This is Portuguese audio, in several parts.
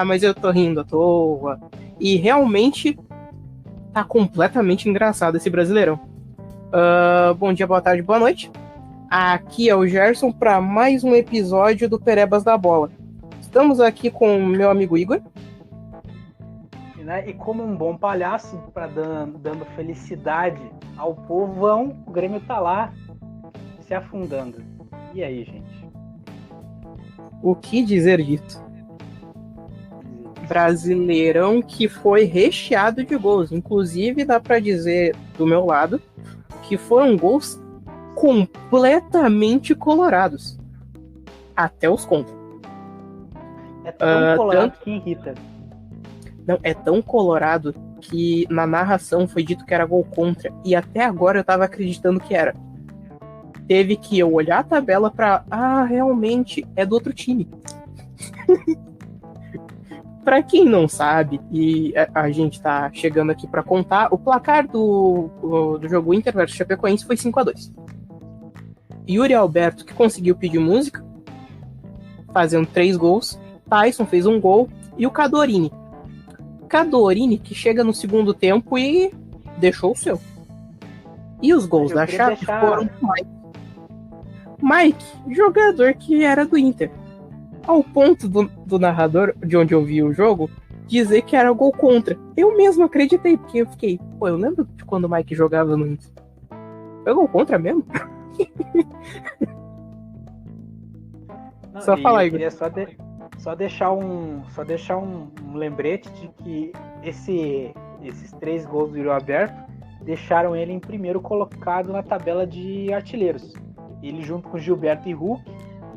Mas eu tô rindo à toa. E realmente tá completamente engraçado esse Brasileirão. Bom dia, boa tarde, boa noite. Aqui é o Gerson para mais um episódio do Perebas da Bola. Estamos aqui com o meu amigo Igor. E como um bom palhaço, dando felicidade ao povão, o Grêmio tá lá se afundando. E aí, gente? O que dizer disso? Brasileirão que foi recheado de gols. Inclusive, dá para dizer do meu lado que foram gols completamente colorados. Até os contra. É tão colorado que irrita. Não, é tão colorado que na narração foi dito que era gol contra. E até agora eu tava acreditando que era. Teve que eu olhar a tabela pra... realmente é do outro time. Pra quem não sabe, e a gente tá chegando aqui pra contar, o placar do jogo Inter versus Chapecoense foi 5-2. Yuri Alberto, que conseguiu pedir música, fazendo 3 gols. Tyson fez 1 gol. E o Cadorini, que chega no segundo tempo e deixou o seu. E os gols da Chape foram do Mike. Mike, jogador que era do Inter. Ao ponto do narrador, de onde eu vi o jogo, dizer que era gol contra. Eu mesmo acreditei, porque eu fiquei... eu lembro de quando o Mike jogava no Inter. Foi gol contra mesmo? Não, só falar, Igor. Eu queria só deixar um lembrete de que esses 3 gols do Yuri Alberto deixaram ele em primeiro colocado na tabela de artilheiros. Ele junto com Gilberto e Hulk,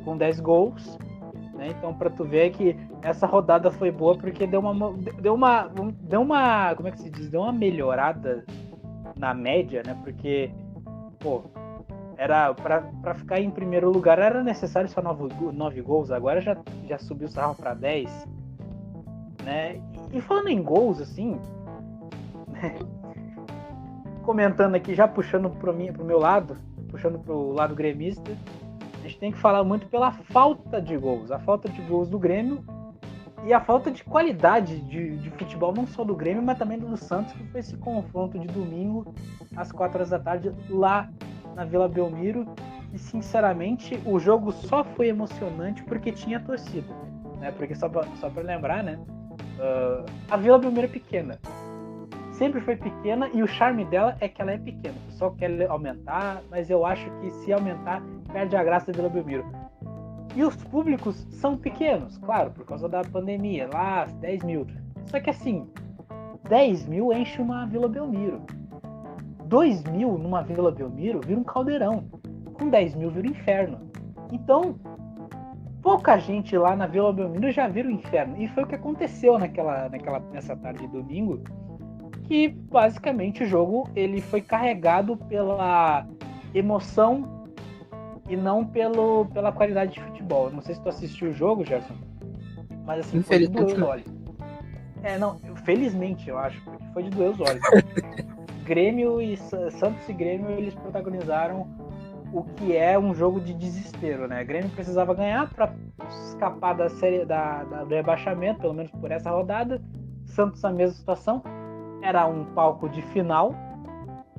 com 10 gols. Né? Então, para tu ver que essa rodada foi boa, porque deu uma como é que se diz? Deu uma melhorada na média, né? Porque, era para ficar em primeiro lugar era necessário só 9 gols, agora já subiu o sarro para 10, né? E falando em gols, assim, né? Comentando aqui, já puxando pro meu lado, puxando pro lado gremista, a gente tem que falar muito pela falta de gols, a falta de gols do Grêmio e a falta de qualidade de futebol, não só do Grêmio, mas também do Santos, que foi esse confronto de domingo às 4h lá na Vila Belmiro. E sinceramente o jogo só foi emocionante porque tinha torcida, né? Porque só para lembrar, né? A Vila Belmiro é pequena, sempre foi pequena, e o charme dela é que ela é pequena. O pessoal quer aumentar, mas eu acho que se aumentar perde a graça da Vila Belmiro. E os públicos são pequenos, claro, por causa da pandemia, lá 10 mil. Só que assim, 10 mil enche uma Vila Belmiro. 2 mil numa Vila Belmiro vira um caldeirão. Com 10 mil vira um inferno. Então, pouca gente lá na Vila Belmiro já vira o inferno. E foi o que aconteceu nessa tarde de domingo, que basicamente o jogo ele foi carregado pela emoção e não pela qualidade de futebol. Eu não sei se tu assistiu o jogo, Gerson, mas assim, foi de doer os olhos. Felizmente eu acho, porque foi de doer os olhos. Grêmio e Santos e Grêmio, eles protagonizaram o que é um jogo de desespero, né? Grêmio precisava ganhar para escapar da série do rebaixamento, pelo menos por essa rodada. Santos a mesma situação, era um palco de final,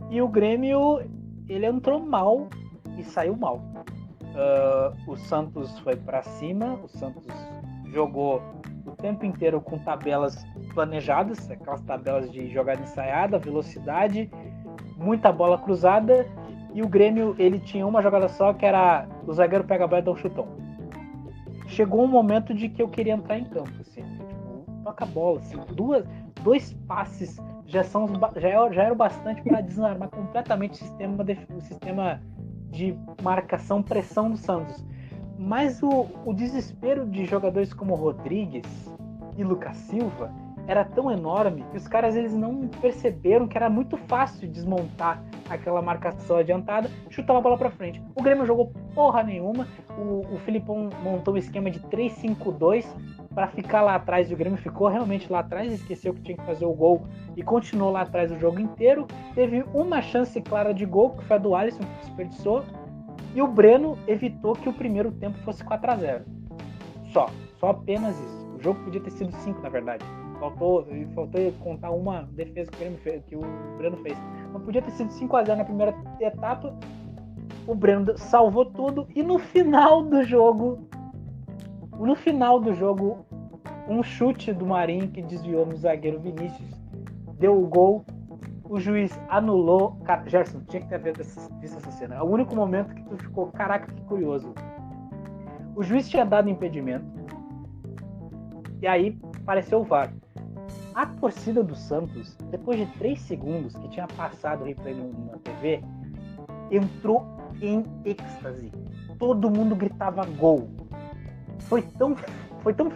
e o Grêmio ele entrou mal e saiu mal. O Santos foi para cima, o Santos jogou o tempo inteiro com tabelas planejadas, aquelas tabelas de jogada ensaiada, velocidade, muita bola cruzada, e o Grêmio ele tinha uma jogada só, que era o zagueiro pega a bola e dá um chutão. Chegou um momento de que eu queria entrar em campo, assim, tipo, toca a bola, assim, dois passes já era o bastante para desarmar completamente o sistema de marcação, pressão do Santos. Mas o desespero de jogadores como Rodrigues e Lucas Silva era tão enorme que os caras eles não perceberam que era muito fácil desmontar aquela marcação adiantada, chutar uma bola para frente. O Grêmio jogou porra nenhuma, o Filipão montou um esquema de 3-5-2 para ficar lá atrás, e o Grêmio ficou realmente lá atrás, esqueceu que tinha que fazer o gol e continuou lá atrás o jogo inteiro. Teve uma chance clara de gol, que foi a do Alisson, que desperdiçou, e o Breno evitou que o primeiro tempo fosse 4-0. Só Só apenas isso. O jogo podia ter sido 5, na verdade. Faltou contar uma defesa que o Breno fez. Mas podia ter sido 5-0 na primeira etapa. O Breno salvou tudo. E no final do jogo, um chute do Marinho que desviou no zagueiro Vinícius deu o gol. O juiz anulou. Cara, Gerson, tinha que ter visto essa cena. É o único momento que tu ficou, caraca, que curioso. O juiz tinha dado impedimento. E aí apareceu o VAR. A torcida do Santos, depois de 3 segundos que tinha passado o replay na TV, entrou em êxtase. Todo mundo gritava gol. Foi tão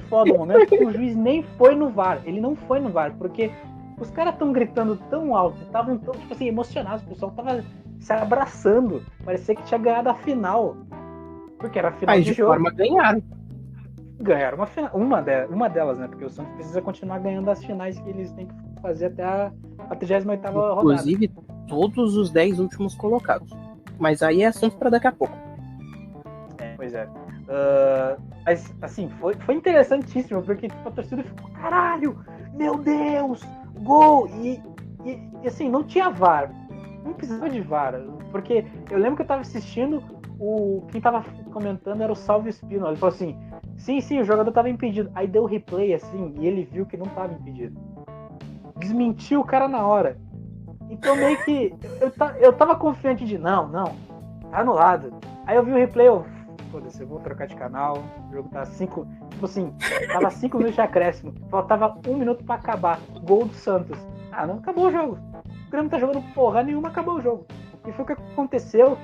foda o momento que o juiz nem foi no VAR. Ele não foi no VAR, porque os caras estão gritando tão alto, estavam tão, tipo assim, emocionados. O pessoal tava se abraçando. Parecia que tinha ganhado a final. Porque era a final de jogo. Forma ganharam. Ganharam uma delas, né? Porque o Santos precisa continuar ganhando as finais que eles têm que fazer até a 38ª rodada. Inclusive, todos os 10 últimos colocados. Mas aí é assunto para daqui a pouco. Pois é. Mas, assim, foi interessantíssimo, porque tipo, a torcida ficou, caralho, meu Deus, gol! E assim, não tinha VAR. Não precisava de VAR. Porque eu lembro que eu tava assistindo, quem tava comentando era o Salvio Spino. Ele falou assim, sim, o jogador tava impedido. Aí deu o replay, assim, e ele viu que não tava impedido. Desmentiu o cara na hora. Então meio que eu tava confiante de não, tá anulado. Aí eu vi o replay, foda-se, eu vou trocar de canal. O jogo tá 5, tipo assim, tava 5 minutos de acréscimo. Faltava 1 minuto pra acabar. Gol do Santos. Não acabou o jogo. O Grêmio tá jogando porra nenhuma, acabou o jogo. E foi o que aconteceu.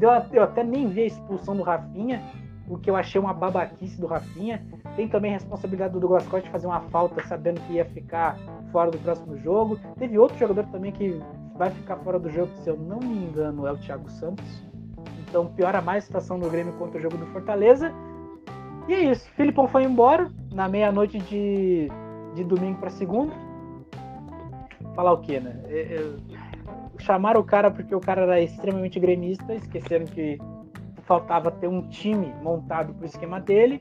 Eu até nem vi a expulsão do Rafinha, o que eu achei uma babaquice do Rafinha. Tem também a responsabilidade do Douglas Costa de fazer uma falta sabendo que ia ficar fora do próximo jogo. Teve outro jogador também que vai ficar fora do jogo, se eu não me engano, é o Thiago Santos. Então piora mais a situação do Grêmio contra o jogo do Fortaleza. E é isso. Filipão foi embora na meia-noite de domingo para segunda. Falar o quê, né? Chamaram o cara porque o cara era extremamente gremista, esqueceram que faltava ter um time montado pro esquema dele.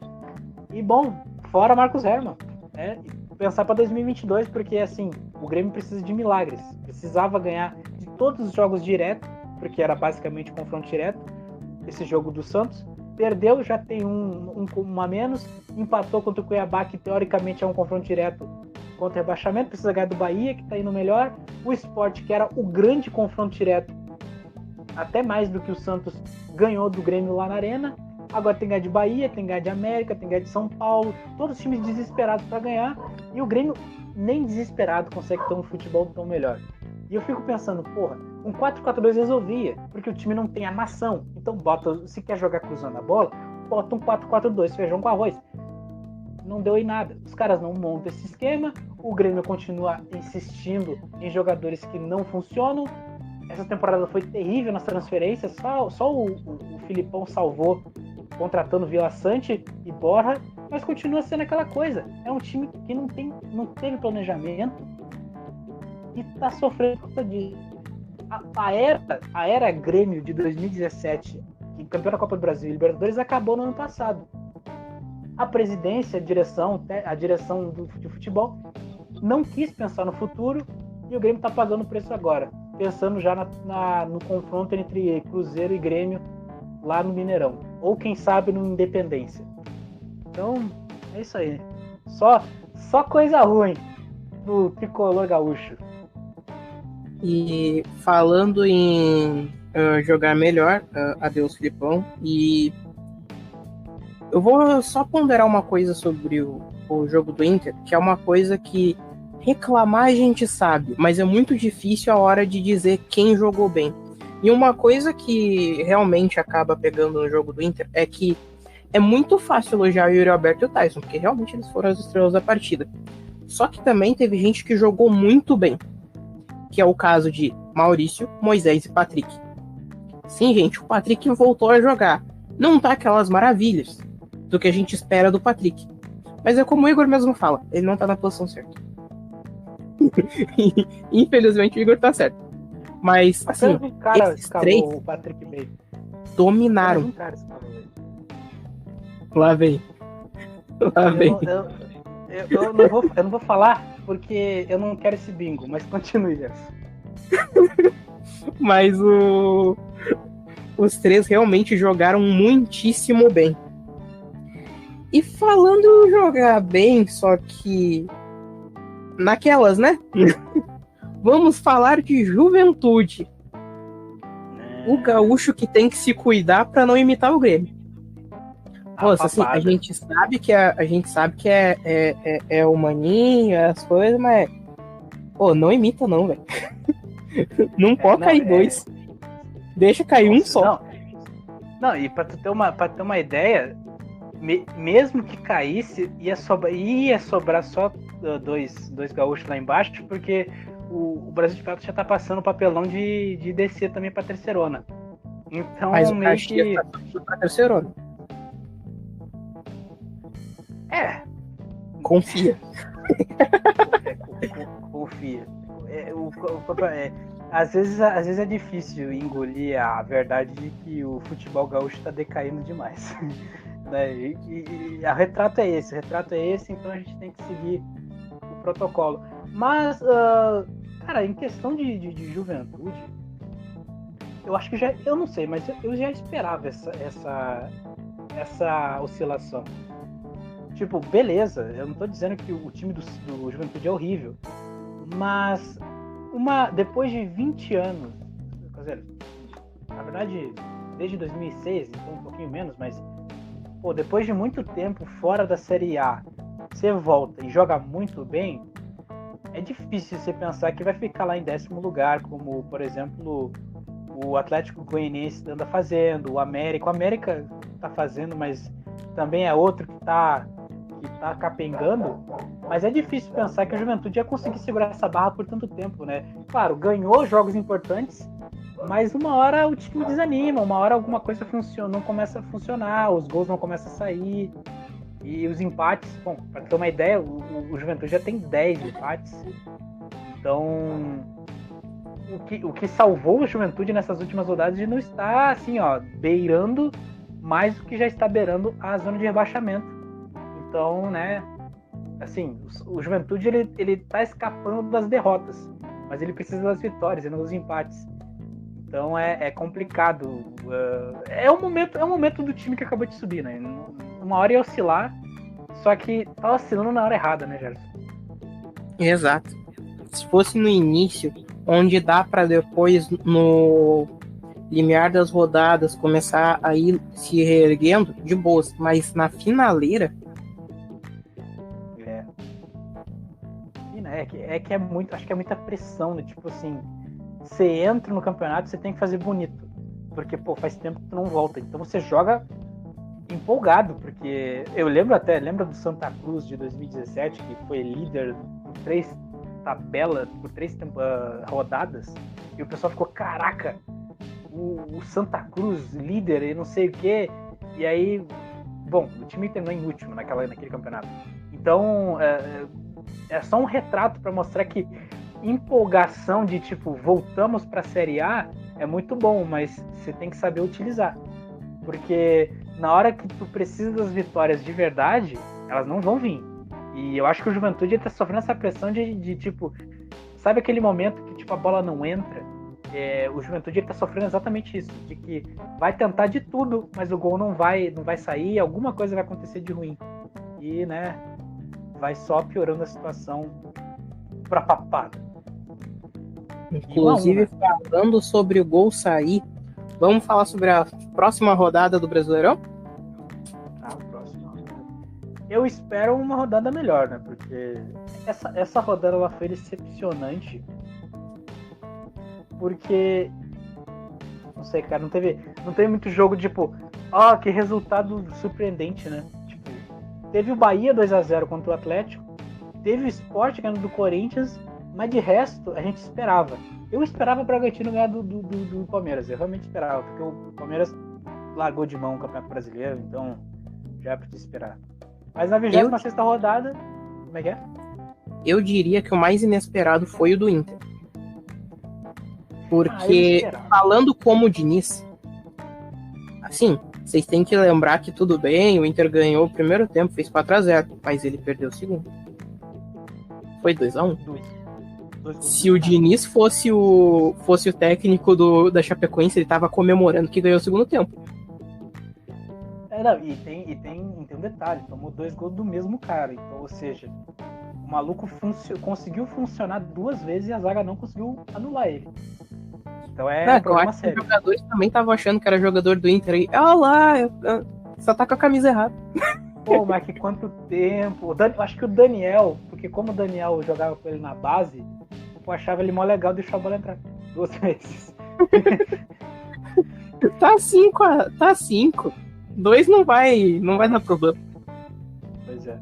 E bom, fora Marcos Herrmann, né? E pensar para 2022, porque assim, o Grêmio precisa de milagres. Precisava ganhar de todos os jogos direto, porque era basicamente confronto direto. Esse jogo do Santos perdeu, já tem um a menos, empatou contra o Cuiabá, que teoricamente é um confronto direto contra o rebaixamento, precisa ganhar do Bahia, que está indo melhor. O Sport, que era o grande confronto direto, até mais do que o Santos, ganhou do Grêmio lá na Arena. Agora tem que ganhar de Bahia, tem que ganhar de América, tem que ganhar de São Paulo, todos os times desesperados para ganhar, e o Grêmio nem desesperado consegue ter um futebol tão melhor. E eu fico pensando, porra, um 4-4-2 resolvia, porque o time não tem armação. Então se quer jogar cruzando a bola, bota um 4-4-2, feijão com arroz. Não deu em nada. Os caras não montam esse esquema, o Grêmio continua insistindo em jogadores que não funcionam. Essa temporada foi terrível nas transferências, só o Filipão salvou, contratando Vila Sante e Borja, mas continua sendo aquela coisa. É um time que não teve planejamento e tá sofrendo por conta disso. A era Grêmio de 2017, que campeão da Copa do Brasil e Libertadores, acabou no ano passado. A presidência, a direção de futebol não quis pensar no futuro e o Grêmio está pagando o preço agora, pensando já no confronto entre Cruzeiro e Grêmio lá no Mineirão, ou quem sabe no Independência. Então é isso aí, só coisa ruim pro tricolor gaúcho. E falando em jogar melhor, adeus Filipão, e eu vou só ponderar uma coisa sobre o jogo do Inter, que é uma coisa que reclamar a gente sabe, mas é muito difícil a hora de dizer quem jogou bem. E uma coisa que realmente acaba pegando no jogo do Inter é que é muito fácil elogiar o Yuri Alberto e o Tyson, porque realmente eles foram as estrelas da partida. Só que também teve gente que jogou muito bem, que é o caso de Maurício, Moisés e Patrick. Sim, gente, o Patrick voltou a jogar. Não tá aquelas maravilhas do que a gente espera do Patrick. Mas é como o Igor mesmo fala, ele não tá na posição certa. Infelizmente o Igor tá certo. Mas, assim, esses três o Patrick Bay. dominaram. Lá vem. Lá vem. Eu não vou falar porque eu não quero esse bingo, mas continue, Gerson. Mas os três realmente jogaram muitíssimo bem. E falando em jogar bem, só que naquelas, né? Vamos falar de Juventude. O gaúcho que tem que se cuidar para não imitar o Grêmio. Nossa, assim, a gente sabe que é o Maninho, as coisas, mas pô, não imita não, velho. Não pode cair dois. Deixa cair um só. Não, e pra ter uma ideia, mesmo que caísse, ia sobrar só dois gaúchos lá embaixo, porque o Brasil de Pelotas já tá passando o papelão de descer também pra Terceirona. Então, mas o Caxias tá passando pra Terceirona. Confia. Confia. Às vezes é difícil engolir a verdade de que o futebol gaúcho está decaindo demais. Né? E o retrato é esse, então a gente tem que seguir o protocolo. Mas, cara, em questão de Juventude, eu acho que eu não sei, mas eu já esperava essa oscilação. Tipo, beleza, eu não tô dizendo que o time do Juventude é horrível, mas depois de 20 anos, quer dizer, na verdade, desde 2006, então um pouquinho menos, mas pô, depois de muito tempo fora da Série A, você volta e joga muito bem, é difícil você pensar que vai ficar lá em 10º lugar, como, por exemplo, o Atlético Goianiense anda fazendo, o América tá fazendo, mas também é outro que tá capengando, mas é difícil pensar que a Juventude ia conseguir segurar essa barra por tanto tempo, né? Claro, ganhou jogos importantes, mas uma hora o time desanima, uma hora alguma coisa não começa a funcionar, os gols não começam a sair, e os empates, bom, para ter uma ideia, o Juventude já tem 10 empates, então o que salvou o Juventude nessas últimas rodadas de não estar assim, ó, beirando mais do que já está beirando a zona de rebaixamento. Então, né, assim, o Juventude ele tá escapando das derrotas, mas ele precisa das vitórias e não dos empates. Então é complicado. É o momento do time que acabou de subir, né? Uma hora ia oscilar, só que tá oscilando na hora errada, né, Gerson? Exato. Se fosse no início, onde dá para depois, no limiar das rodadas, começar a ir se reerguendo, de boas, mas na finaleira. É muito, acho que é muita pressão, né? Tipo assim, você entra no campeonato, você tem que fazer bonito, porque pô, faz tempo que tu não volta, então você joga empolgado, porque eu lembra do Santa Cruz de 2017, que foi líder por 3 rodadas, e o pessoal ficou, caraca, o Santa Cruz líder e não sei o que, e aí, bom, o time terminou em último naquele campeonato, então é só um retrato para mostrar que empolgação de tipo, voltamos para a Série A é muito bom, mas você tem que saber utilizar. Porque na hora que tu precisa das vitórias de verdade, elas não vão vir. E eu acho que o Juventude está sofrendo essa pressão de tipo, sabe aquele momento que tipo, a bola não entra? O Juventude está sofrendo exatamente isso, de que vai tentar de tudo, mas o gol não vai sair, alguma coisa vai acontecer de ruim. E, né, vai só piorando a situação pra papada. Inclusive, falando sobre o gol sair, vamos falar sobre a próxima rodada do Brasileirão? Eu espero uma rodada melhor, né? Porque essa rodada ela foi decepcionante. Porque, não sei, cara, não teve muito jogo, tipo, que resultado surpreendente, né? Tipo, teve o Bahia 2-0 contra o Atlético, teve o Sport ganhando do Corinthians, mas de resto a gente esperava. Eu esperava o Bragantino ganhar do Palmeiras, eu realmente esperava, porque o Palmeiras largou de mão o Campeonato Brasileiro, então já é pra te esperar. Mas na 26ª rodada, como é que é? Eu diria que o mais inesperado foi o do Inter. Porque, falando como o Diniz, assim, Vocês têm que lembrar que tudo bem, o Inter ganhou o primeiro tempo, fez 4-0, mas ele perdeu o segundo. Foi 2-1. Se o Diniz fosse o técnico da Chapecoense, ele tava comemorando que ganhou o segundo tempo. Não, e tem um detalhe, tomou 2 gols do mesmo cara, então, ou seja, o maluco conseguiu funcionar 2 vezes e a zaga não conseguiu anular ele. Então um problema sério. Os jogadores também estavam achando que era jogador do Inter aí. Olha lá, só tá com a camisa errada. Pô, mas que quanto tempo. Eu acho que o Daniel, porque como o Daniel jogava com ele na base, eu achava ele mó legal deixar a bola entrar 2 vezes. Tá 5. 2 não vai dar problema. Pois é.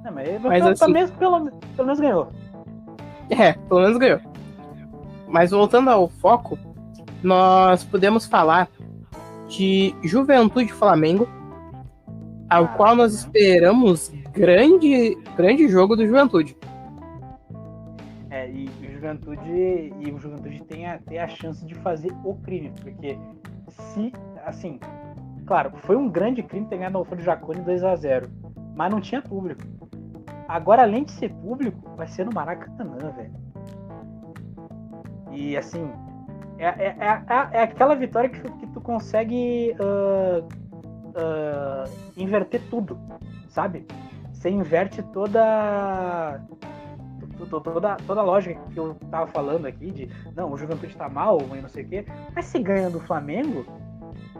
Não, mas assim, pelo menos ganhou. Pelo menos ganhou. Mas voltando ao foco, nós podemos falar de Juventude Flamengo, ao qual nós esperamos grande jogo do Juventude. E o Juventude tem a chance de fazer o crime, porque se, assim, claro, foi um grande crime ter ganhado o Alfredo Jaconi 2-0, mas não tinha público. Agora, além de ser público, vai ser no Maracanã, velho. E assim, é aquela vitória que tu consegue inverter tudo, sabe? Você inverte toda a lógica que eu tava falando aqui de não, o Juventude tá mal, e não sei o quê. Mas se ganha do Flamengo,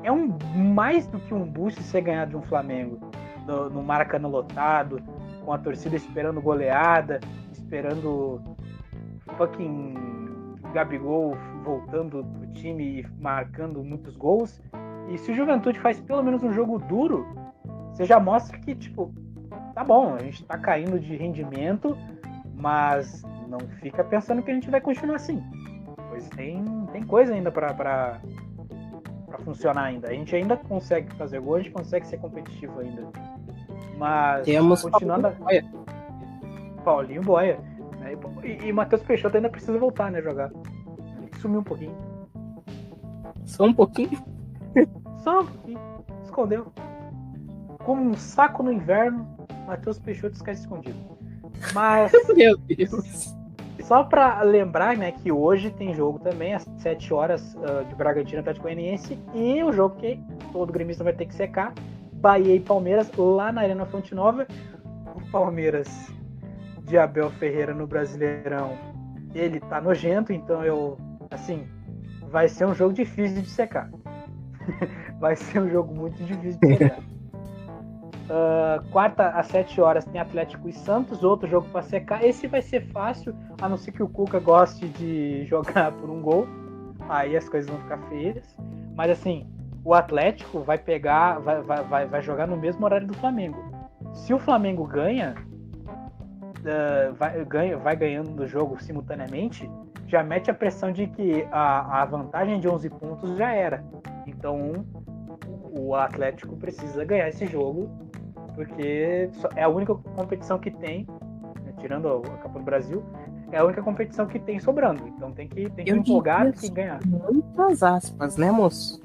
é mais do que um boost você ganhar de um Flamengo no Maracanã lotado, com a torcida esperando goleada, esperando fucking Gabigol voltando pro time e marcando muitos gols. E se o Juventude faz pelo menos um jogo duro, você já mostra que, tipo, tá bom, a gente tá caindo de rendimento, mas não fica pensando que a gente vai continuar assim. Pois tem coisa ainda pra funcionar ainda. A gente ainda consegue fazer gol, a gente consegue ser competitivo ainda. Mas temos continuando Paulinho Boia. E Matheus Peixoto ainda precisa voltar, né, jogar. Ele sumiu um pouquinho. Só um pouquinho? Só um pouquinho. Escondeu. Como um saco no inverno, Matheus Peixoto esquece escondido. Mas... Meu Deus. Só pra lembrar, né, que hoje tem jogo também, às 7 horas de Bragantino Atlético Goianiense, e o jogo que todo gremista vai ter que secar, Bahia e Palmeiras, lá na Arena Fonte Nova. O Palmeiras de Abel Ferreira no Brasileirão, ele tá nojento, então vai ser um jogo difícil de secar. Vai ser um jogo muito difícil de secar. Quarta às 7 horas tem Atlético e Santos, outro jogo para secar. Esse vai ser fácil, a não ser que o Cuca goste de jogar por um gol, aí as coisas vão ficar feias. Mas assim, o Atlético vai jogar no mesmo horário do Flamengo. Se o Flamengo ganha, vai ganhando o jogo simultaneamente, já mete a pressão de que a vantagem de 11 pontos já era. Então o Atlético precisa ganhar esse jogo, porque é a única competição que tem, né, tirando a Copa do Brasil, é a única competição que tem sobrando. Então tem que empolgar e ganhar. Muitas aspas, né, moço?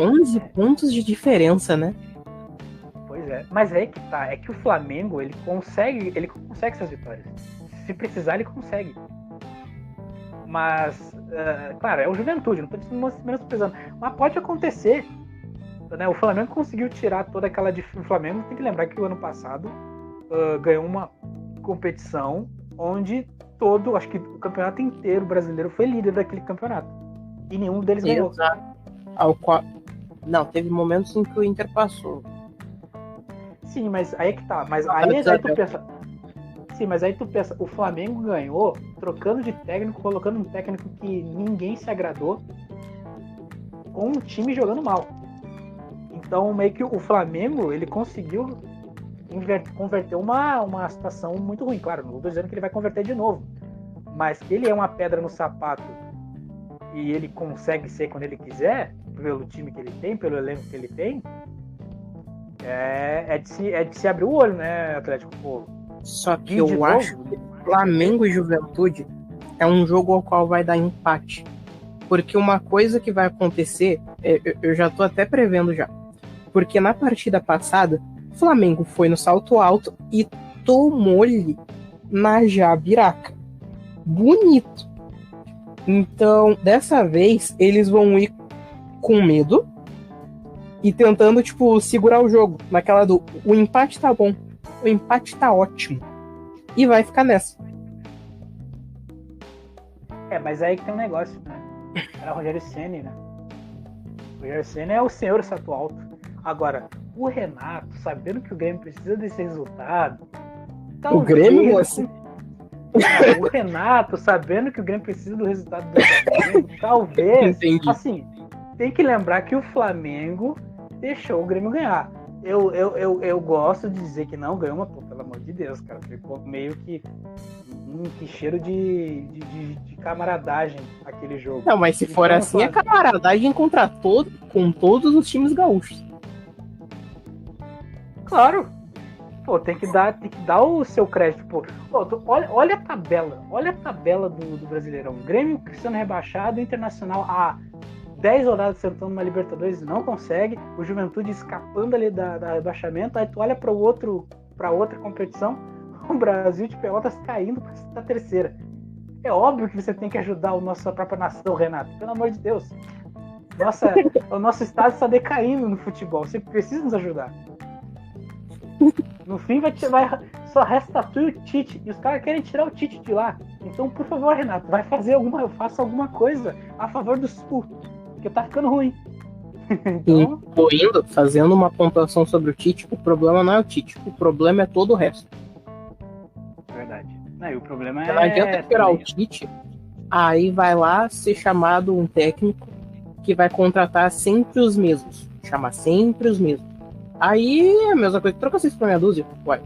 11 pontos de diferença, né? Pois é, mas aí que tá, é que o Flamengo, ele consegue essas vitórias. Se precisar, ele consegue. Mas, claro, é o Juventude, não tô menosprezando. Mas pode acontecer, né? O Flamengo conseguiu tirar toda aquela... O Flamengo tem que lembrar que o ano passado ganhou uma competição onde acho que o campeonato inteiro brasileiro foi líder daquele campeonato. E nenhum deles ganhou. Não, teve momentos em que o Inter passou. Sim, mas aí é que tá. Mas aí tu pensa... Sim, mas aí tu pensa, o Flamengo ganhou trocando de técnico, colocando um técnico que ninguém se agradou, com um time jogando mal. Então, meio que o Flamengo, ele conseguiu converter uma situação muito ruim. Claro, não estou dizendo que ele vai converter de novo, mas que ele é uma pedra no sapato e ele consegue ser quando ele quiser, pelo time que ele tem, pelo elenco que ele tem, é de se abrir o olho, né, Atlético? Pô, só que eu acho que Flamengo e Juventude é um jogo ao qual vai dar empate. Porque uma coisa que vai acontecer, eu já tô até prevendo já. Porque na partida passada, o Flamengo foi no salto alto e tomou-lhe na jabiraca. Bonito. Então, dessa vez, eles vão ir com medo e tentando, tipo, segurar o jogo. Naquela do, o empate tá bom, o empate tá ótimo. E vai ficar nessa. Mas aí que tem um negócio, né? Era o Rogério Ceni, né? O Rogério Ceni é o senhor salto alto. Agora, o Renato, sabendo que o Grêmio precisa desse resultado... O Grêmio, moço? O Renato, sabendo que o Grêmio precisa do resultado do Flamengo, talvez... Entendi. Assim, tem que lembrar que o Flamengo deixou o Grêmio ganhar. Eu gosto de dizer que não ganhou, mas, pô, pelo amor de Deus, cara. Ficou meio que... que cheiro de camaradagem aquele jogo. Não, mas se for assim, é camaradagem com todos os times gaúchos. Claro. Pô, tem que dar o seu crédito. Pô, olha a tabela do Brasileirão. Grêmio sendo rebaixado, Internacional há 10 rodadas sentando uma Libertadores e não consegue. O Juventude escapando ali da rebaixamento. Aí tu olha para outra competição, o Brasil de Pelotas caindo para a terceira. É óbvio que você tem que ajudar a nossa própria nação, Renato. Pelo amor de Deus. O nosso estado está decaindo no futebol. Você precisa nos ajudar. No fim só resta tu e o Tite. E os caras querem tirar o Tite de lá. Então, por favor, Renato, faça alguma coisa a favor do Sul. Porque tá ficando ruim. Então... fazendo uma pontuação sobre o Tite, o problema não é o Tite. O problema é todo o resto. Verdade. Não, e o problema não adianta tirar o Tite, aí vai lá ser chamado um técnico que vai contratar sempre os mesmos. Chamar sempre os mesmos. Aí é a mesma coisa. Troca vocês pra meia dúzia. Uai.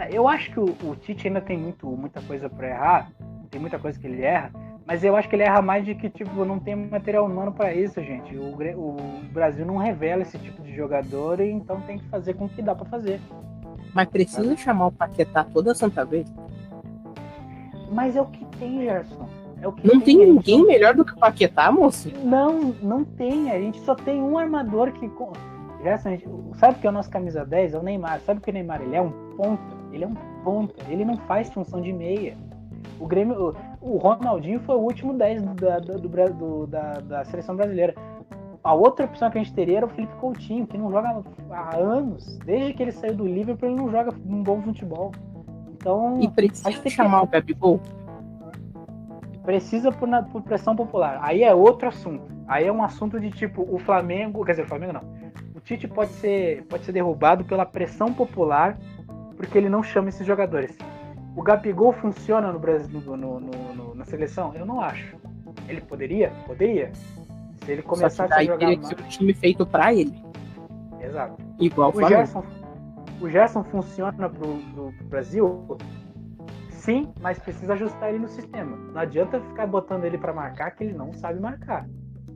Eu acho que o Tite ainda tem muita coisa pra errar. Tem muita coisa que ele erra. Mas eu acho que ele erra mais de que, tipo, não tem material humano pra isso, gente. O Brasil não revela esse tipo de jogador, e então tem que fazer com o que dá pra fazer. Mas precisa chamar o Paquetá toda santa vez? Mas é o que tem, Gerson. É o que não tem ninguém melhor do que o Paquetá, moço? Não tem. A gente só tem um armador que... Gerson, sabe o que é o nosso camisa 10? É o Neymar. Sabe o que o Neymar? Ele é um ponta. Ele não faz função de meia. O Grêmio... O Ronaldinho foi o último 10 da seleção brasileira. A outra opção que a gente teria era o Felipe Coutinho, que não joga há anos. Desde que ele saiu do Liverpool, ele não joga um bom futebol. Então... E precisa chamar o Gabigol? Precisa por pressão popular. Aí é outro assunto. Aí é um assunto de tipo, o Flamengo... Quer dizer, o Flamengo não. O Tite pode ser derrubado pela pressão popular, porque ele não chama esses jogadores. O Gabigol funciona no Brasil, na seleção? Eu não acho. Ele poderia? Poderia. Se ele começasse a jogar teria que ser um time feito pra ele. Exato. Igual o Gerson funciona pro Brasil? Sim, mas precisa ajustar ele no sistema. Não adianta ficar botando ele pra marcar, que ele não sabe marcar.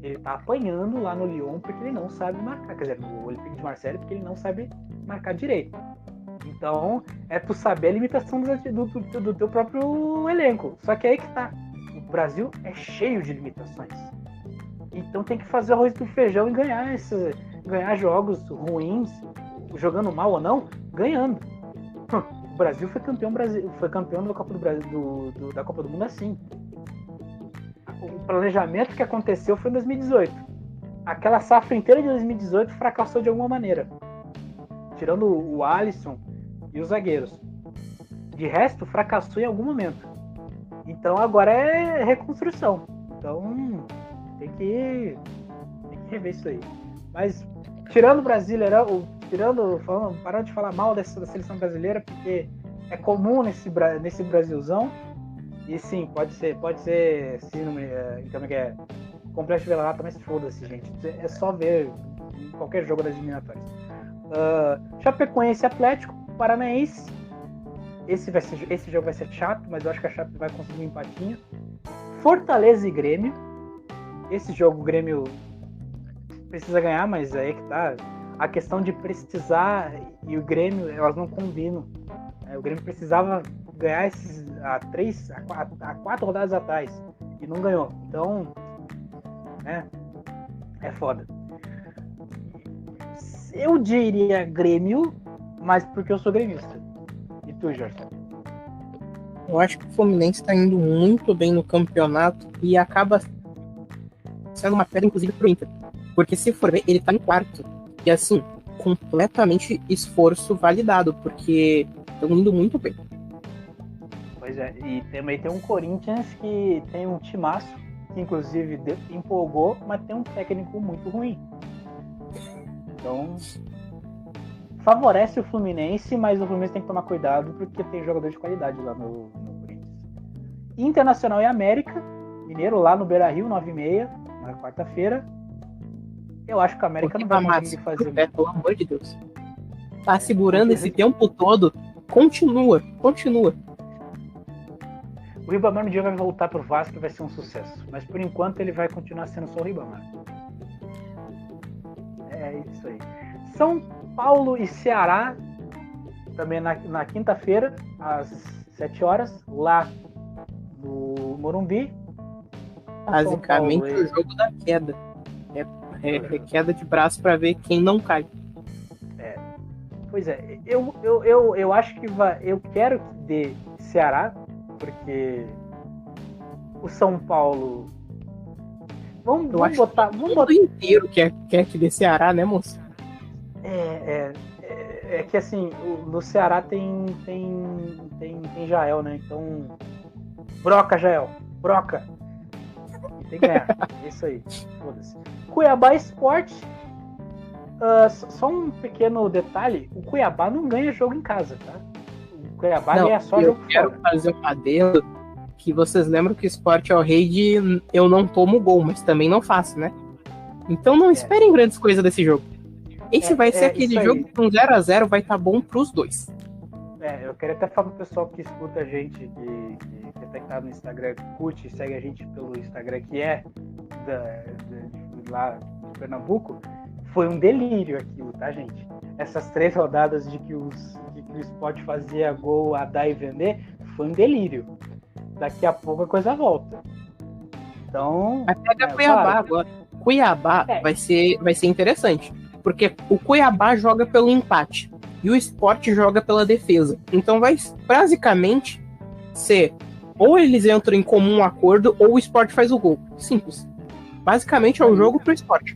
Ele tá apanhando lá no Lyon porque ele não sabe marcar. Quer dizer, no Olympique de Marseille porque ele não sabe marcar direito. Então, é tu saber a limitação do teu próprio elenco. Só que aí que tá. O Brasil é cheio de limitações. Então tem que fazer arroz do feijão e ganhar jogos ruins, jogando mal ou não, ganhando. O Brasil foi campeão da Copa do Brasil, da Copa do Mundo assim. O planejamento que aconteceu foi em 2018. Aquela safra inteira de 2018 fracassou de alguma maneira. Tirando o Alisson e os zagueiros. De resto, fracassou em algum momento. Então agora é reconstrução. Então tem que rever isso aí. Mas tirando o Brasileirão, parando de falar mal da seleção brasileira, porque é comum nesse Brasilzão. E sim, pode ser síndrome, então que é complexo de vira-lata, mas foda-se, gente. É só ver em qualquer jogo das eliminatórias. Chapecoense, Atlético Paranaense. Esse jogo vai ser chato, mas eu acho que a Chape vai conseguir um empatinho. Fortaleza e Grêmio. Esse jogo o Grêmio precisa ganhar, mas aí que tá. A questão de precisar e o Grêmio, elas não combinam. O Grêmio precisava ganhar esses há 4 rodadas atrás. e não ganhou. Então, né? É foda. Eu diria Grêmio, mas porque eu sou gremista. E tu, Jorge? Eu acho que o Fluminense está indo muito bem no campeonato e acaba sendo uma pedra, inclusive, pro Inter. Porque se for ver, ele tá em quarto. E assim, completamente esforço validado, porque estão indo muito bem. Pois é, e também tem um Corinthians que tem um timaço, que inclusive empolgou, mas tem um técnico muito ruim. Então, favorece o Fluminense, mas o Fluminense tem que tomar cuidado porque tem jogador de qualidade lá no Corinthians. Internacional e América, Mineiro lá no Beira-Rio, 9h30, na quarta-feira. Eu acho que a América não vai conseguir fazer muito. Pelo amor de Deus. Tá segurando esse tempo todo. Continua. O Ribamar um dia vai voltar pro Vasco e vai ser um sucesso. Mas por enquanto ele vai continuar sendo só o Ribamar. É isso aí. São Paulo e Ceará, também na quinta-feira, às 7h, lá no Morumbi. Basicamente o jogo da queda. É queda de braço para ver quem não cai. Pois é, eu acho que eu quero que dê Ceará, porque o São Paulo. Vamos botar. O mundo inteiro quer que dê Ceará, né, moço? É que assim, no Ceará tem Jael, né? Então. Broca, Jael. Broca. E tem que ganhar. É isso aí. Foda-se. Cuiabá Sport. Só um pequeno detalhe: o Cuiabá não ganha jogo em casa, tá? O Cuiabá ganha só jogo fora. Eu quero fazer um adendo que vocês lembram que o Sport é o rei de eu não tomo gol, mas também não faço, né? Então não esperem grandes coisas desse jogo. Esse vai ser aquele jogo que um 0x0 vai estar bom pros dois. Eu queria até falar pro pessoal que escuta a gente, que até tá no Instagram, curte e segue a gente pelo Instagram, que é lá de Pernambuco. Foi um delírio aquilo, tá, gente? Essas 3 rodadas de que o Sport fazia gol, a dar e vender, foi um delírio. Daqui a pouco a coisa volta. Então. Mas pega Cuiabá agora. Cuiabá vai ser interessante. Porque o Cuiabá joga pelo empate. E o Sport joga pela defesa. Então vai basicamente ser ou eles entram em comum acordo ou o Sport faz o gol. Simples. Basicamente é o jogo pro Sport.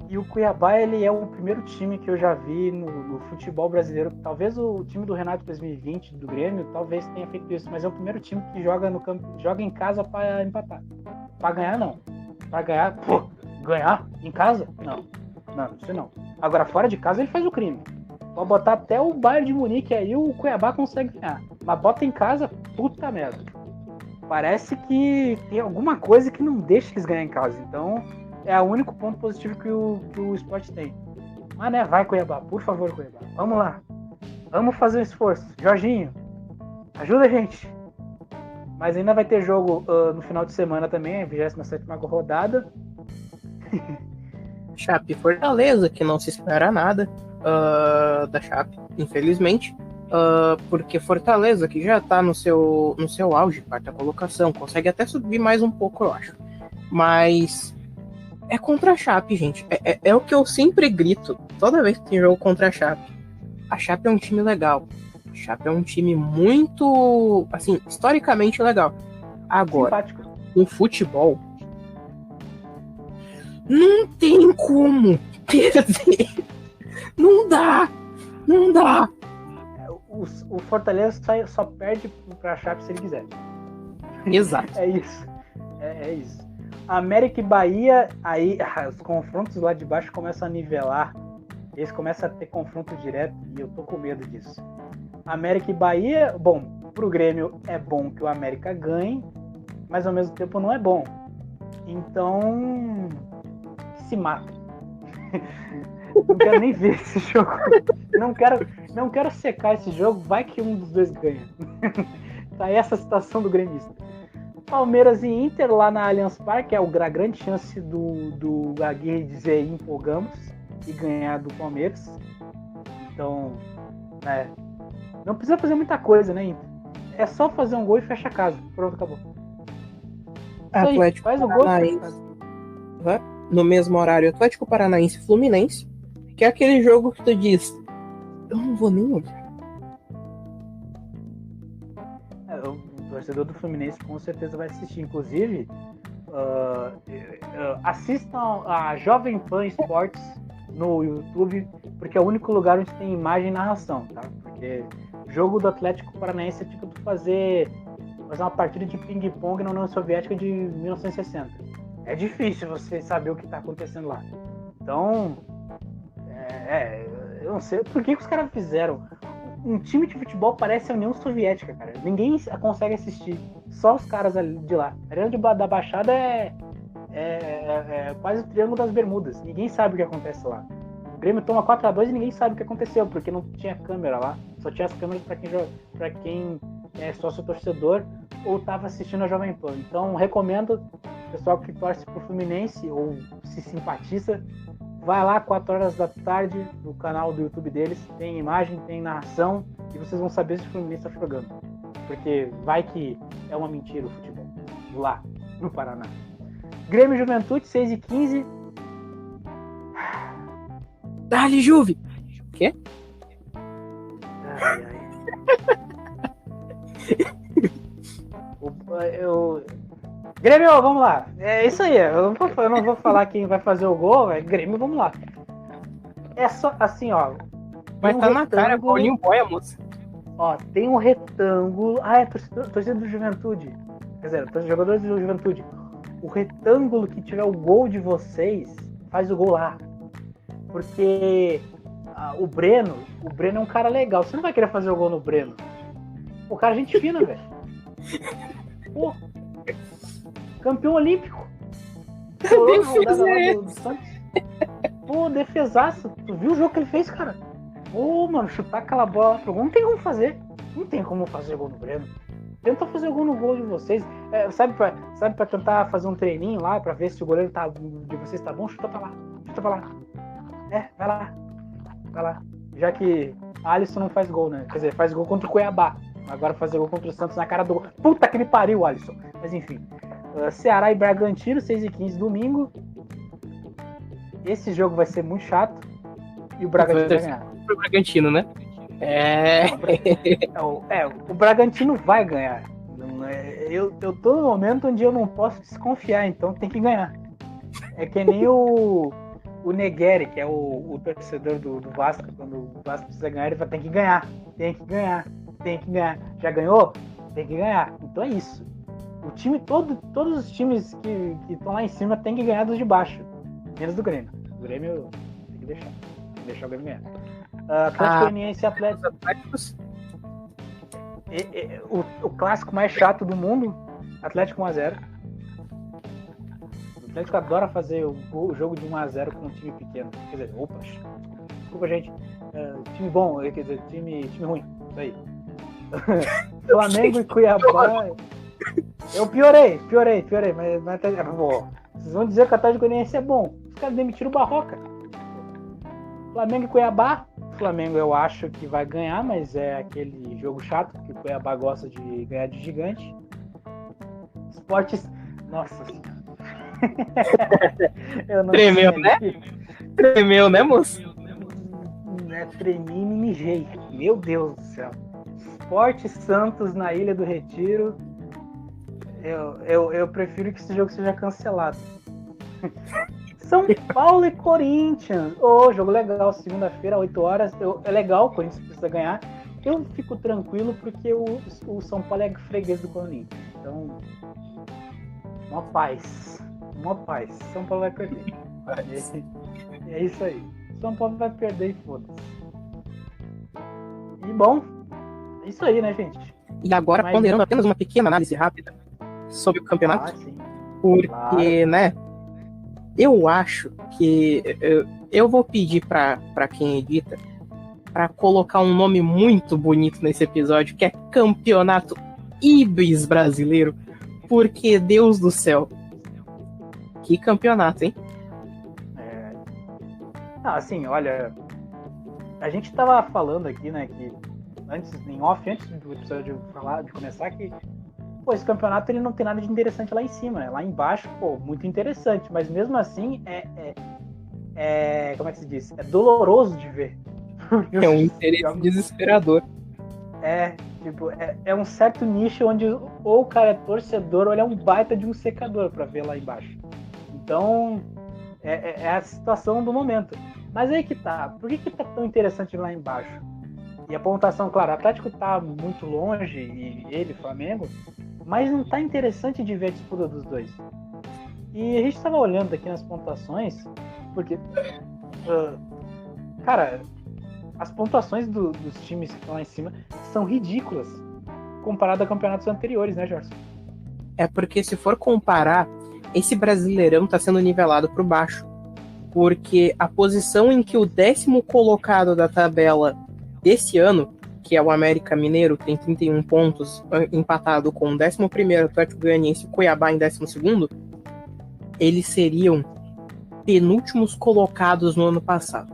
E o Cuiabá, ele é o primeiro time que eu já vi no futebol brasileiro. Talvez o time do Renato 2020, do Grêmio, talvez tenha feito isso. Mas é o primeiro time que joga no campo, joga em casa para empatar. Para ganhar, não. Para ganhar, ganhar em casa? Não, isso não. Agora, fora de casa, ele faz o crime. Pode botar até o Bayern de Munique aí, o Cuiabá consegue ganhar. Mas bota em casa, puta merda. Parece que tem alguma coisa que não deixa eles ganhar em casa. Então, é o único ponto positivo que o Sport tem. Mas, né, vai, Cuiabá. Por favor, Cuiabá. Vamos lá. Vamos fazer um esforço. Jorginho, ajuda a gente. Mas ainda vai ter jogo no final de semana também, a 27ª rodada. Chape e Fortaleza, que não se espera nada da Chape, infelizmente. Porque Fortaleza, que já tá no seu auge, 4ª colocação, consegue até subir mais um pouco, eu acho. Mas é contra a Chape, gente. É o que eu sempre grito toda vez que tem jogo contra a Chape. A Chape é um time legal. A Chape é um time muito, assim, historicamente legal. Agora, simpático. No futebol, não tem como perder. Não dá. O Fortaleza só perde pra Chape se ele quiser. Exato. É isso. É isso. América e Bahia, aí os confrontos lá de baixo começam a nivelar. Eles começam a ter confronto direto e eu tô com medo disso. América e Bahia, bom, pro Grêmio é bom que o América ganhe, mas ao mesmo tempo não é bom. Então, se mata. Não quero nem ver esse jogo. Não quero secar esse jogo, vai que um dos dois ganha. Tá aí essa situação do gremista. Palmeiras e Inter lá na Allianz Parque, é a grande chance do Aguirre dizer empolgamos e ganhar do Palmeiras. Então, não precisa fazer muita coisa, né, Inter? É só fazer um gol e fecha a casa. Pronto, acabou. Isso aí, Atlético faz o gol. Paranaense. No mesmo horário, Atlético Paranaense e Fluminense, que é aquele jogo que tu diz, eu não vou nem olhar. O torcedor do Fluminense com certeza vai assistir. Inclusive, assistam a Jovem Pan Esportes no YouTube, porque é o único lugar onde tem imagem e narração, tá? Porque o jogo do Atlético Paranaense é tipo tu fazer uma partida de ping-pong na União Soviética de 1960. É difícil você saber o que tá acontecendo lá. Então, eu não sei por que os caras fizeram. Um time de futebol parece a União Soviética, cara. Ninguém consegue assistir. Só os caras ali de lá. A Arena da Baixada é quase o Triângulo das Bermudas. Ninguém sabe o que acontece lá. O Grêmio toma 4-2 e ninguém sabe o que aconteceu, porque não tinha câmera lá. Só tinha as câmeras para quem é sócio torcedor ou estava assistindo a Jovem Pan. Então, recomendo, pessoal que torce pro Fluminense ou se simpatiza, vai lá 4 horas da tarde no canal do YouTube deles, tem imagem, tem narração e vocês vão saber se o Fluminense está jogando. Porque vai que é uma mentira o futebol. Lá, no Paraná. Grêmio Juventude, 6h15. Dali, Juve! Quê? Ai. Grêmio, vamos lá. É isso aí. Eu não vou falar quem vai fazer o gol. Grêmio, vamos lá. É só assim, ó. Mas tá na cara, Paulinho Boia, moça. Ó, tem um retângulo. Ah, é torcida do Juventude. Quer dizer, jogadores do Juventude. O retângulo que tiver o gol de vocês, faz o gol lá. Porque o Breno é um cara legal. Você não vai querer fazer o gol no Breno. O cara é gente fina, velho. Pô. Campeão olímpico. Pô, defesaço. Tu viu o jogo que ele fez, cara? Pô, mano, chutar aquela bola lá pro gol. Não tem como fazer. Não tem como fazer gol no Breno. Tenta fazer gol no gol de vocês. Sabe pra tentar fazer um treininho lá, pra ver se o goleiro de vocês tá bom? Chuta pra lá. Vai lá. Já que Alisson não faz gol, né? Quer dizer, faz gol contra o Cuiabá. Agora fazer gol contra o Santos na cara do gol. Puta que me pariu, Alisson. Mas enfim. Ceará e Bragantino, 6h15 domingo. Esse jogo vai ser muito chato. E o Bragantino vai ganhar. O Bragantino, né? O Bragantino vai ganhar. Eu tô no momento onde eu não posso desconfiar, então tem que ganhar. É que nem o Negueri, que é o torcedor do Vasco. Quando o Vasco precisa ganhar, ele vai ter que ganhar. Tem que ganhar. Já ganhou? Tem que ganhar. Então é isso. O time, todos os times que estão lá em cima tem que ganhar dos de baixo. Menos do Grêmio. O Grêmio tem que deixar o Grêmio ganhar. Atlético Goianiense e Atléticos. O clássico mais chato do mundo, Atlético 1-0. O Atlético adora fazer o jogo de 1-0 com um time pequeno. Quer dizer, desculpa, gente. Time bom, quer dizer, time ruim. Isso aí. Flamengo e Cuiabá. Eu piorei, mas vocês vão dizer que o Atlético Goianiense é bom. Os caras demitiram o Barroca. Flamengo e Cuiabá. Flamengo eu acho que vai ganhar, mas é aquele jogo chato, porque o Cuiabá gosta de ganhar de gigante. Esportes. Nossa senhora. Tremeu, né, moço? Tremi e me mijei. Meu Deus do céu. Esporte Santos na Ilha do Retiro. Eu prefiro que esse jogo seja cancelado. São Paulo e Corinthians. Jogo legal, segunda-feira, 8 horas. É legal, o Corinthians precisa ganhar. Eu fico tranquilo porque o São Paulo é freguês do Corinthians. Então, uma paz. São Paulo vai perder. É isso aí. São Paulo vai perder e foda-se. E bom, é isso aí, né, gente? E agora, ponderando apenas uma pequena análise rápida sobre o campeonato. Sim. Porque, claro. Né? Eu acho que eu vou pedir pra quem edita pra colocar um nome muito bonito nesse episódio, que é Campeonato Ibis Brasileiro. Porque, Deus do céu, que campeonato, hein? Assim, olha, a gente tava falando aqui, né, que antes do episódio de começar, que pô, esse campeonato ele não tem nada de interessante lá em cima, né? Lá embaixo, pô, muito interessante, mas mesmo assim como é que se diz? É doloroso de ver. É um interesse desesperador. Tipo, é um certo nicho onde ou o cara é torcedor ou ele é um baita de um secador pra ver lá embaixo. Então, é a situação do momento. Mas aí que tá. Por que tá tão interessante lá embaixo? E a pontuação, claro, o Atlético tá muito longe, e ele, Flamengo, mas não tá interessante de ver a disputa dos dois. E a gente tava olhando aqui nas pontuações, porque, cara, as pontuações dos times que estão lá em cima são ridículas comparado a campeonatos anteriores, né, Jorge? É porque se for comparar, esse Brasileirão tá sendo nivelado por baixo. Porque a posição em que o 10º colocado da tabela desse ano, que é o América Mineiro, tem 31 pontos, empatado com o 11º Atlético Goianiense e Cuiabá em 12º, eles seriam penúltimos colocados no ano passado.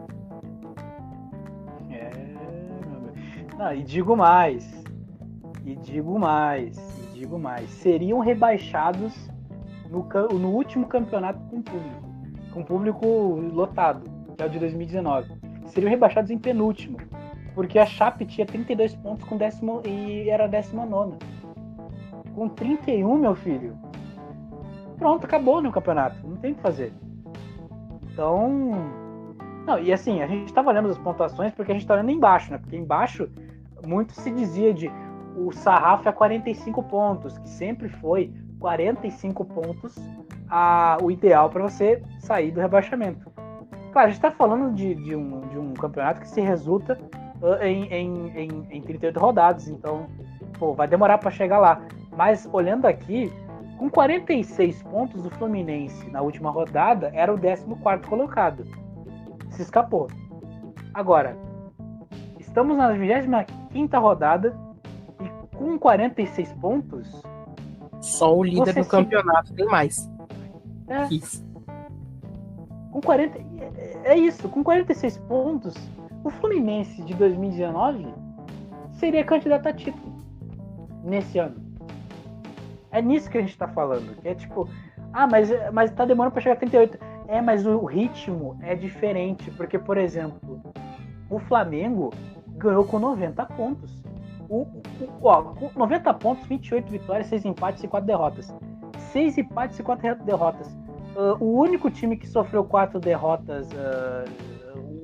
E digo mais. Seriam rebaixados no último campeonato com público lotado, que é o de 2019. Seriam rebaixados em penúltimo, porque a Chape tinha 32 pontos e era a 19ª. Com 31, meu filho, pronto, acabou no campeonato, não tem o que fazer. Então, e assim, a gente estava olhando as pontuações porque a gente está olhando embaixo, né? Porque embaixo muito se dizia de o sarrafo é 45 pontos, que sempre foi 45 pontos o ideal para você sair do rebaixamento. Claro, a gente está falando de um campeonato que se resulta em 38 rodadas, então vai demorar para chegar lá. Mas olhando aqui, com 46 pontos, o Fluminense na última rodada era o 14º colocado. Se escapou. Agora, estamos na 25ª rodada e com 46 pontos... Só o líder do campeonato tem mais. Isso. Com 40... É isso, com 46 pontos, o Fluminense de 2019 seria candidato a título nesse ano. É nisso que a gente tá falando. Que é tipo, mas tá demorando pra chegar a 38. Mas o ritmo é diferente, porque, por exemplo, o Flamengo ganhou com 90 pontos. Com 90 pontos, 28 vitórias, 6 empates e 4 derrotas. 6 empates e 4 derrotas. O único time que sofreu 4 derrotas,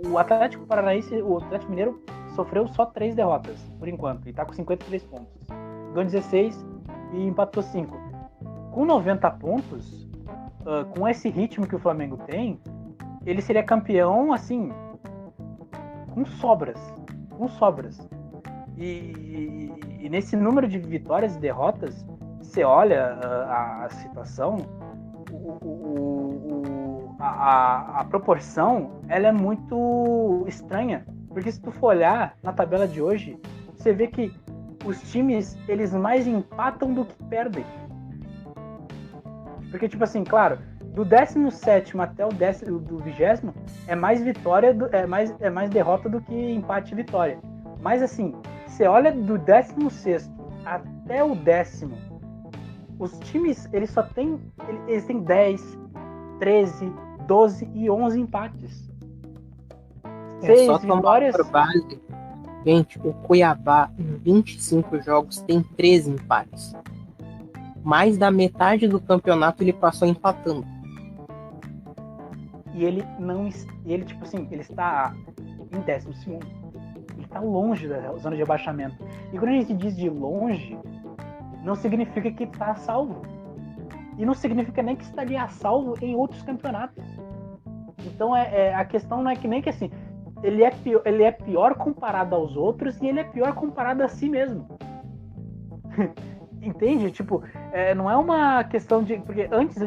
o Atlético Paranaense, o Atlético Mineiro, sofreu só 3 derrotas, por enquanto, e tá com 53 pontos. Ganhou 16 e empatou 5. Com 90 pontos, com esse ritmo que o Flamengo tem, ele seria campeão, assim, com sobras. E nesse número de vitórias e derrotas, você olha a situação, a proporção, ela é muito estranha. Porque se tu for olhar na tabela de hoje, você vê que os times, eles mais empatam do que perdem. Porque, tipo assim, claro, do 17º até o 20º é mais vitória, é mais derrota do que empate e vitória. Mas, assim, você olha do 16º até o 10º, os times, eles têm 10, 13, 12 e 11 empates. 6 vitórias... Gente, o Cuiabá, em 25 jogos, tem 13 empates. Mais da metade do campeonato ele passou empatando. E ele tipo assim, ele está em 12º. Ele está longe da zona de rebaixamento. E quando a gente diz de longe, não significa que está a salvo. E não significa nem que estaria a salvo em outros campeonatos. Então a questão não é que nem que assim, ele é pior comparado aos outros e ele é pior comparado a si mesmo. Entende? Tipo, não é uma questão de... Porque antes,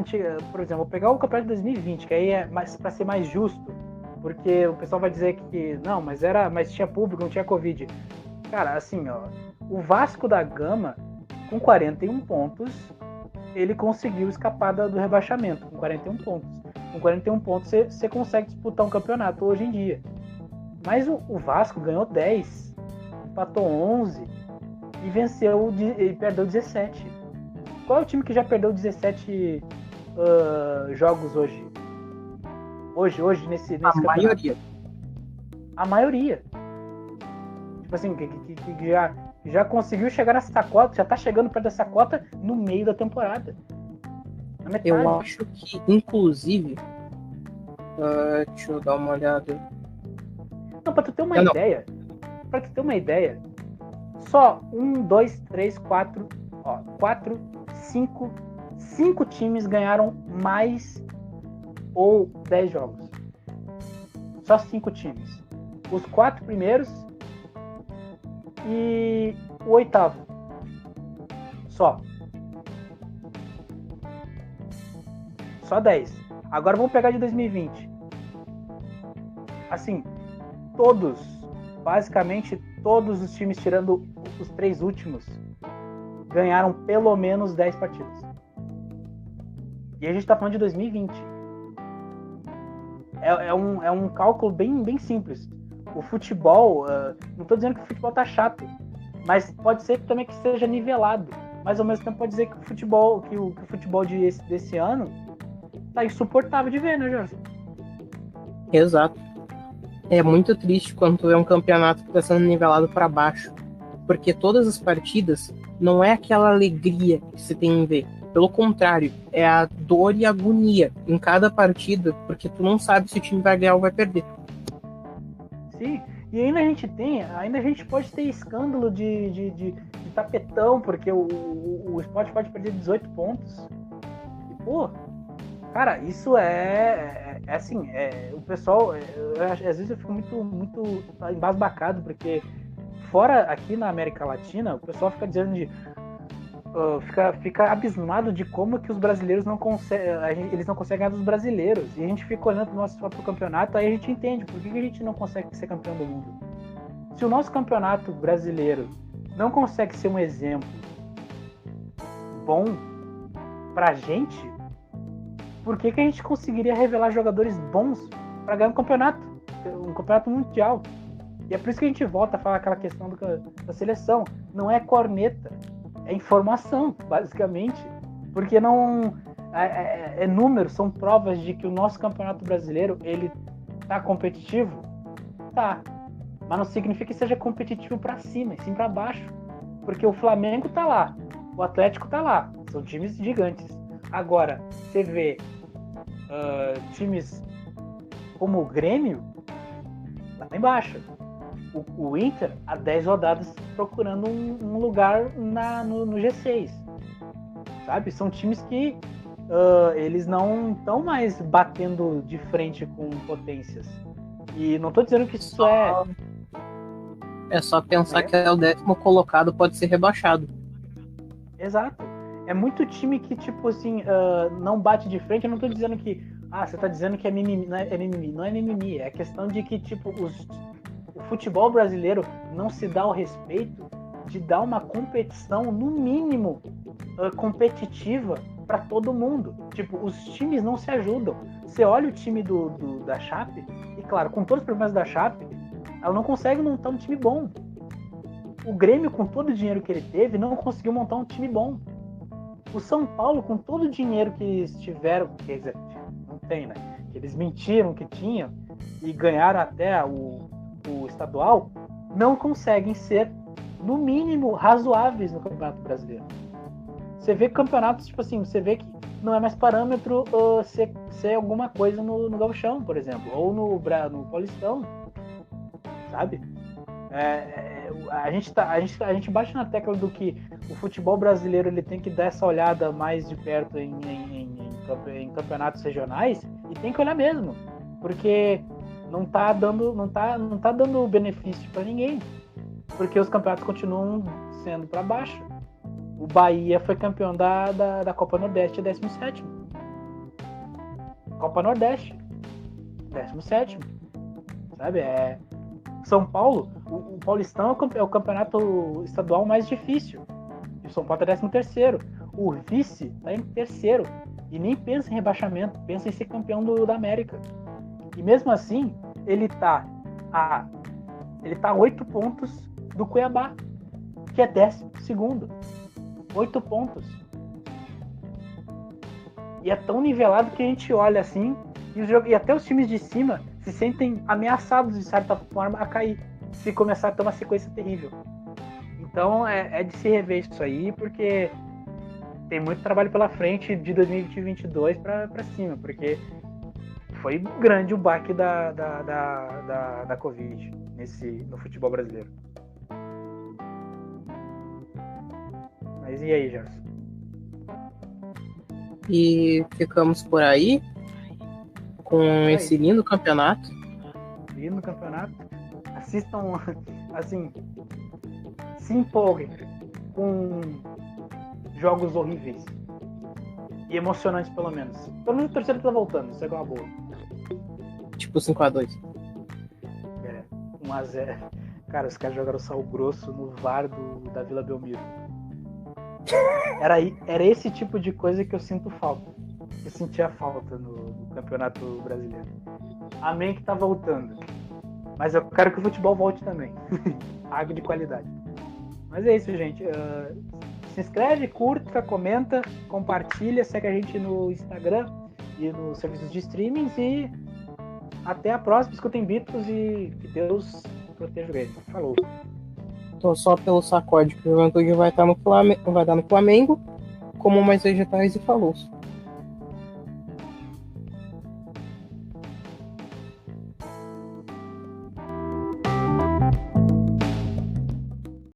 por exemplo, vou pegar o campeonato de 2020, que aí é para ser mais justo, porque o pessoal vai dizer que não, mas tinha público, não tinha Covid. Cara, assim, ó, o Vasco da Gama, com 41 pontos, ele conseguiu escapar do rebaixamento, com 41 pontos. Com 41 pontos, você consegue disputar um campeonato hoje em dia. Mas o Vasco ganhou 10, empatou 11 e venceu e perdeu 17. Qual é o time que já perdeu 17 jogos hoje? Hoje nesse A campeonato? maioria. A maioria. Tipo assim, que já conseguiu chegar nessa cota, já tá chegando perto dessa cota no meio da temporada. Na metade. Eu acho que, inclusive... deixa eu dar uma olhada. Não, pra tu ter uma ideia, só 1, 2, 3, 4, 5 times ganharam mais ou 10 jogos. Só 5 times. Os 4 primeiros e o 8º. Só 10. Agora vamos pegar de 2020. Assim, basicamente todos os times, tirando os 3 últimos, ganharam pelo menos 10 partidas. E a gente tá falando de 2020. É um cálculo bem simples. O futebol, não tô dizendo que o futebol tá chato, mas pode ser também que seja nivelado. Mas ao mesmo tempo pode dizer que o futebol desse ano tá insuportável de ver, né, Jorge? Exato. É muito triste quando tu vê um campeonato que tá sendo nivelado para baixo. Porque todas as partidas não é aquela alegria que você tem em ver. Pelo contrário, é a dor e a agonia em cada partida, porque tu não sabe se o time vai ganhar ou vai perder. Sim, e ainda a gente pode ter escândalo de tapetão, porque o Sport pode perder 18 pontos. E, pô, cara, isso assim, o pessoal, às vezes eu fico muito embasbacado, porque fora aqui na América Latina, o pessoal fica dizendo fica abismado de como que os brasileiros eles não conseguem ganhar dos brasileiros. E a gente fica olhando pro nosso próprio campeonato, aí a gente entende por que a gente não consegue ser campeão do mundo. Se o nosso campeonato brasileiro não consegue ser um exemplo bom pra gente, por que a gente conseguiria revelar jogadores bons para ganhar um campeonato mundial? E é por isso que a gente volta a falar aquela questão da seleção. Não é corneta, é informação, basicamente. Porque não é número, são provas de que o nosso campeonato brasileiro, ele tá competitivo? Tá. Mas não significa que seja competitivo para cima, e sim para baixo. Porque o Flamengo tá lá, o Atlético tá lá, são times gigantes. Agora, você vê times como o Grêmio, lá embaixo. O Inter, há 10 rodadas, procurando um lugar no G6. Sabe? São times que eles não estão mais batendo de frente com potências. E não estou dizendo que isso É só pensar que é o 10º colocado, pode ser rebaixado. Exato. É muito time que, tipo assim, não bate de frente. Eu não estou dizendo que... você está dizendo que é mimimi. Não é mimimi. Não é mimimi. É questão de que, tipo, o futebol brasileiro não se dá o respeito de dar uma competição, no mínimo, competitiva para todo mundo. Tipo, os times não se ajudam. Você olha o time da Chape, e claro, com todos os problemas da Chape, ela não consegue montar um time bom. O Grêmio, com todo o dinheiro que ele teve, não conseguiu montar um time bom. O São Paulo, com todo o dinheiro que eles tiveram, quer dizer, não tem, né? Que eles mentiram que tinham e ganharam até o estadual, não conseguem ser, no mínimo, razoáveis no Campeonato Brasileiro. Você vê campeonatos, tipo assim, você vê que não é mais parâmetro ser alguma coisa no Gauchão, por exemplo, ou no Paulistão, sabe? A gente bate na tecla do que o futebol brasileiro ele tem que dar essa olhada mais de perto em campeonatos regionais, e tem que olhar mesmo, porque não tá dando benefício para ninguém, porque os campeonatos continuam sendo para baixo. O Bahia foi campeão da Copa Nordeste, 17º. Copa Nordeste, 17º. Sabe? São Paulo, o Paulistão é o campeonato estadual mais difícil. E o São Paulo é 13º. O vice está em 3º. E nem pensa em rebaixamento, pensa em ser campeão da América. E mesmo assim, ele tá a 8 pontos do Cuiabá, que é 12º. 8 pontos. E é tão nivelado que a gente olha assim, e até os times de cima se sentem ameaçados, de certa forma, a cair, se começar a ter uma sequência terrível. Então é de se rever isso aí, porque tem muito trabalho pela frente de 2022 para cima, porque foi grande o baque da Covid no futebol brasileiro. Mas e aí, Gerson? E ficamos por aí com esse lindo campeonato. Lindo campeonato. Assistam, assim, se empolguem com jogos horríveis e emocionantes, pelo menos. Pelo menos o terceiro tá voltando, isso é uma boa. Tipo 5-2. 1-0. Cara, os caras jogaram sal grosso no VAR da Vila Belmiro. Era esse tipo de coisa que eu sinto falta. Eu sentia falta no Campeonato Brasileiro. Amém que tá voltando. Mas eu quero que o futebol volte também. Água de qualidade. Mas é isso, gente. Se inscreve, curta, comenta, compartilha, segue a gente no Instagram e nos serviços de streaming. E até a próxima. Escutem Beatles e que Deus proteja o Grêmio. Falou. Tô só pelo sacode que o Juventude vai estar no Flamengo, como mais vegetais e falou.